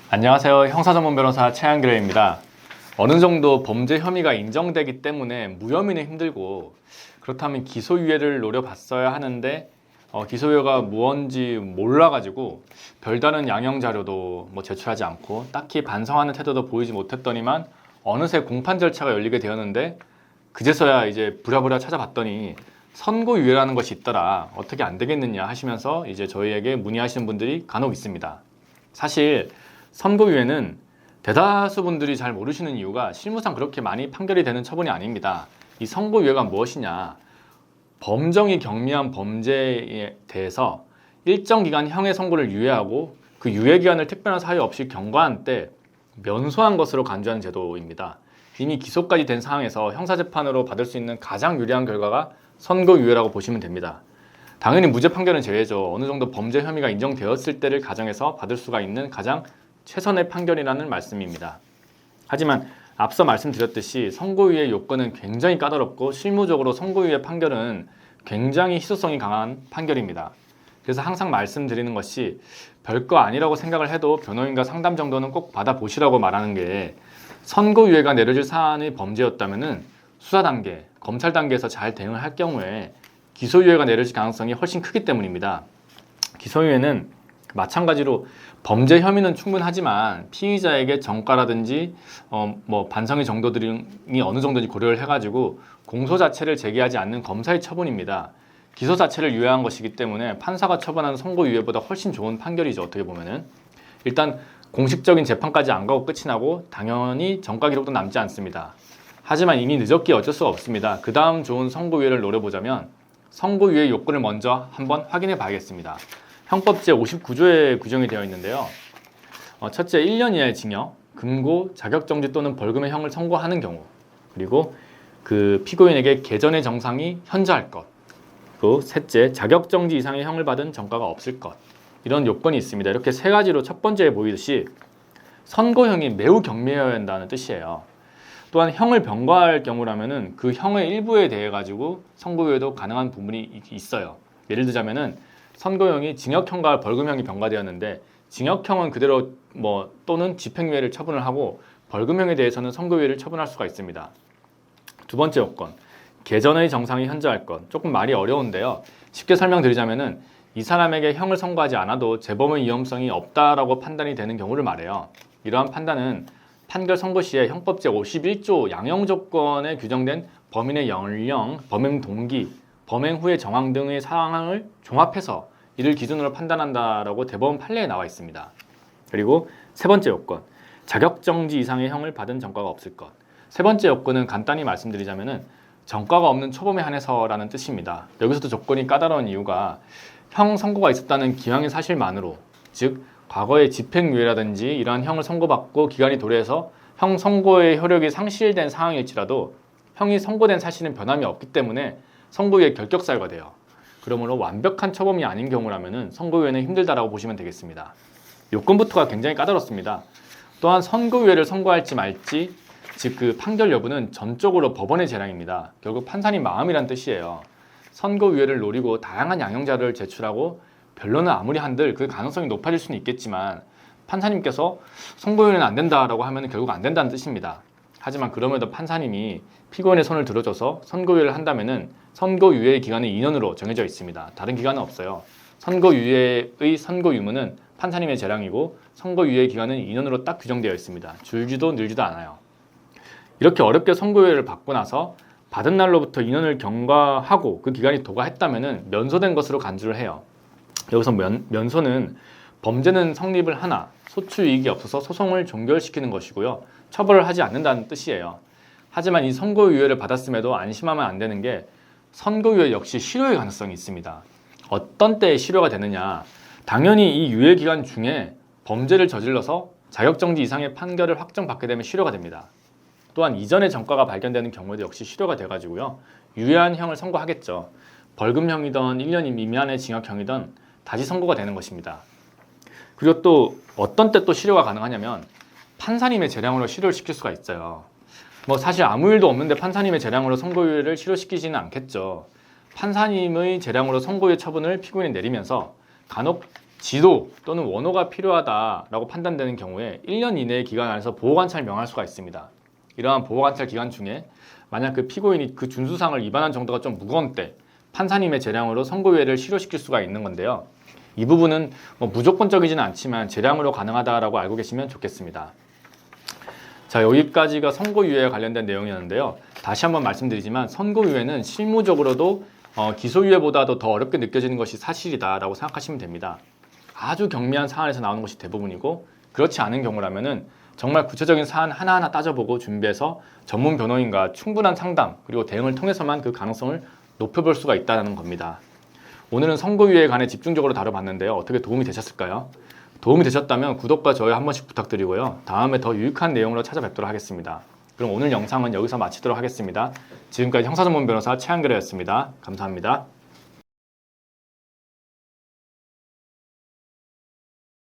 안녕하세요. 형사전문 변호사 최한길입니다. 어느 정도 범죄 혐의가 인정되기 때문에 무혐의는 힘들고, 그렇다면 기소유예를 노려봤어야 하는데 기소유예가 무언지 몰라가지고 별다른 양형 자료도 제출하지 않고 딱히 반성하는 태도도 보이지 못했더니만 어느새 공판 절차가 열리게 되었는데, 그제서야 이제 부랴부랴 찾아봤더니 선고유예라는 것이 있더라, 어떻게 안 되겠느냐 하시면서 이제 저희에게 문의하시는 분들이 간혹 있습니다. 사실 선고유예는 대다수 분들이 잘 모르시는 이유가 실무상 그렇게 많이 판결이 되는 처분이 아닙니다. 이 선고유예가 무엇이냐, 범정이 경미한 범죄에 대해서 일정 기간 형의 선고를 유예하고 그 유예 기간을 특별한 사유 없이 경과한 때 면소한 것으로 간주하는 제도입니다. 이미 기소까지 된 상황에서 형사재판으로 받을 수 있는 가장 유리한 결과가 선고유예라고 보시면 됩니다. 당연히 무죄 판결은 제외죠. 어느 정도 범죄 혐의가 인정되었을 때를 가정해서 받을 수가 있는 가장 최선의 판결이라는 말씀입니다. 하지만 앞서 말씀드렸듯이 선고유예 요건은 굉장히 까다롭고 실무적으로 선고유예 판결은 굉장히 희소성이 강한 판결입니다. 그래서 항상 말씀드리는 것이 별거 아니라고 생각을 해도 변호인과 상담 정도는 꼭 받아보시라고 말하는 게, 선고유예가 내려질 사안의 범죄였다면 수사 단계, 검찰 단계에서 잘 대응을 할 경우에 기소유예가 내려질 가능성이 훨씬 크기 때문입니다. 기소유예는 마찬가지로 범죄 혐의는 충분하지만 피의자에게 정가라든지 반성의 정도들이 어느 정도인지 고려를 해가지고 공소 자체를 제기하지 않는 검사의 처분입니다. 기소 자체를 유예한 것이기 때문에 판사가 처분하는 선고유예보다 훨씬 좋은 판결이죠. 어떻게 보면은 일단 공식적인 재판까지 안 가고 끝이 나고 당연히 정가 기록도 남지 않습니다. 하지만 이미 늦었기에 어쩔 수가 없습니다. 그 다음 좋은 선고유예를 노려보자면 선고유예 요건을 먼저 한번 확인해 봐야겠습니다. 형법 제59조에 규정이 되어 있는데요. 첫째, 1년 이하의 징역, 금고, 자격정지 또는 벌금의 형을 선고하는 경우, 그리고 그 피고인에게 개전의 정상이 현저할 것, 그리고 셋째, 자격정지 이상의 형을 받은 전과가 없을 것, 이런 요건이 있습니다. 이렇게 세 가지로 첫 번째에 보이듯이 선고형이 매우 경미해야 한다는 뜻이에요. 또한 형을 병과할 경우라면은 그 형의 일부에 대해 가지고 선고유예도 가능한 부분이 있어요. 예를 들자면은 선고형이 징역형과 벌금형이 병과되었는데 징역형은 그대로 또는 집행유예를 처분을 하고 벌금형에 대해서는 선고유예를 처분할 수가 있습니다. 두 번째 요건, 개전의 정상이 현저할 것. 조금 말이 어려운데요. 쉽게 설명드리자면은 이 사람에게 형을 선고하지 않아도 재범의 위험성이 없다라고 판단이 되는 경우를 말해요. 이러한 판단은 판결 선고 시에 형법 제51조 양형조건에 규정된 범인의 연령, 범행 동기, 범행 후의 정황 등의 사항을 종합해서 이를 기준으로 판단한다라고 대법원 판례에 나와 있습니다. 그리고 세 번째 요건, 자격정지 이상의 형을 받은 전과가 없을 것. 세 번째 요건은 간단히 말씀드리자면은 전과가 없는 초범에 한해서라는 뜻입니다. 여기서도 조건이 까다로운 이유가 형 선고가 있었다는 기왕의 사실만으로, 즉 과거의 집행유예라든지 이러한 형을 선고받고 기간이 도래해서 형 선고의 효력이 상실된 상황일지라도 형이 선고된 사실은 변함이 없기 때문에 선고유예 결격사유가 돼요. 그러므로 완벽한 처범이 아닌 경우라면 선고유예는 힘들다라고 보시면 되겠습니다. 요건부터가 굉장히 까다롭습니다. 또한 선고유예를 선고할지 말지, 즉 그 판결 여부는 전적으로 법원의 재량입니다. 결국 판사님 마음이란 뜻이에요. 선고유예를 노리고 다양한 양형자료를 제출하고 변론을 아무리 한들 그 가능성이 높아질 수는 있겠지만 판사님께서 선고유예는 안 된다라고 하면 결국 안 된다는 뜻입니다. 하지만 그럼에도 판사님이 피고인의 손을 들어줘서 선고유예를 한다면은 선고유예의 기간은 2년으로 정해져 있습니다. 다른 기간은 없어요. 선고유예의 선고 유무는 판사님의 재량이고 선고유예 기간은 2년으로 딱 규정되어 있습니다. 줄지도 늘지도 않아요. 이렇게 어렵게 선고유예를 받고 나서 받은 날로부터 2년을 경과하고 그 기간이 도과했다면은 면소된 것으로 간주를 해요. 여기서 면소는 범죄는 성립을 하나 소추이익이 없어서 소송을 종결시키는 것이고요. 처벌을 하지 않는다는 뜻이에요. 하지만 이 선고유예를 받았음에도 안심하면 안 되는 게 선고유예 역시 실효의 가능성이 있습니다. 어떤 때에 실효가 되느냐, 당연히 이 유예 기간 중에 범죄를 저질러서 자격정지 이상의 판결을 확정받게 되면 실효가 됩니다. 또한 이전의 전과가 발견되는 경우에도 역시 실효가 돼가지고요, 유예한 형을 선고하겠죠. 벌금형이든 1년 미만의 징역형이든 다시 선고가 되는 것입니다. 그리고 또 어떤 때 또 실효가 가능하냐면 판사님의 재량으로 실효를 시킬 수가 있어요. 사실 아무 일도 없는데 판사님의 재량으로 선고유예를 실효시키지는 않겠죠. 판사님의 재량으로 선고유예 처분을 피고인에 내리면서 간혹 지도 또는 원호가 필요하다라고 판단되는 경우에 1년 이내의 기간 안에서 보호관찰을 명할 수가 있습니다. 이러한 보호관찰 기간 중에 만약 그 피고인이 그 준수사항을 위반한 정도가 좀 무거운 때 판사님의 재량으로 선고유예를 실효시킬 수가 있는 건데요. 이 부분은 무조건적이지는 않지만 재량으로 가능하다라고 알고 계시면 좋겠습니다. 자, 여기까지가 선고유예에 관련된 내용이었는데요. 다시 한번 말씀드리지만 선고유예는 실무적으로도 기소유예보다도 더 어렵게 느껴지는 것이 사실이다라고 생각하시면 됩니다. 아주 경미한 사안에서 나오는 것이 대부분이고 그렇지 않은 경우라면은 정말 구체적인 사안 하나하나 따져보고 준비해서 전문 변호인과 충분한 상담 그리고 대응을 통해서만 그 가능성을 높여볼 수가 있다는 겁니다. 오늘은 선고유예에 관해 집중적으로 다뤄봤는데요. 어떻게 도움이 되셨을까요? 도움이 되셨다면 구독과 좋아요 한 번씩 부탁드리고요. 다음에 더 유익한 내용으로 찾아뵙도록 하겠습니다. 그럼 오늘 영상은 여기서 마치도록 하겠습니다. 지금까지 형사전문 변호사 최한결이었습니다. 감사합니다.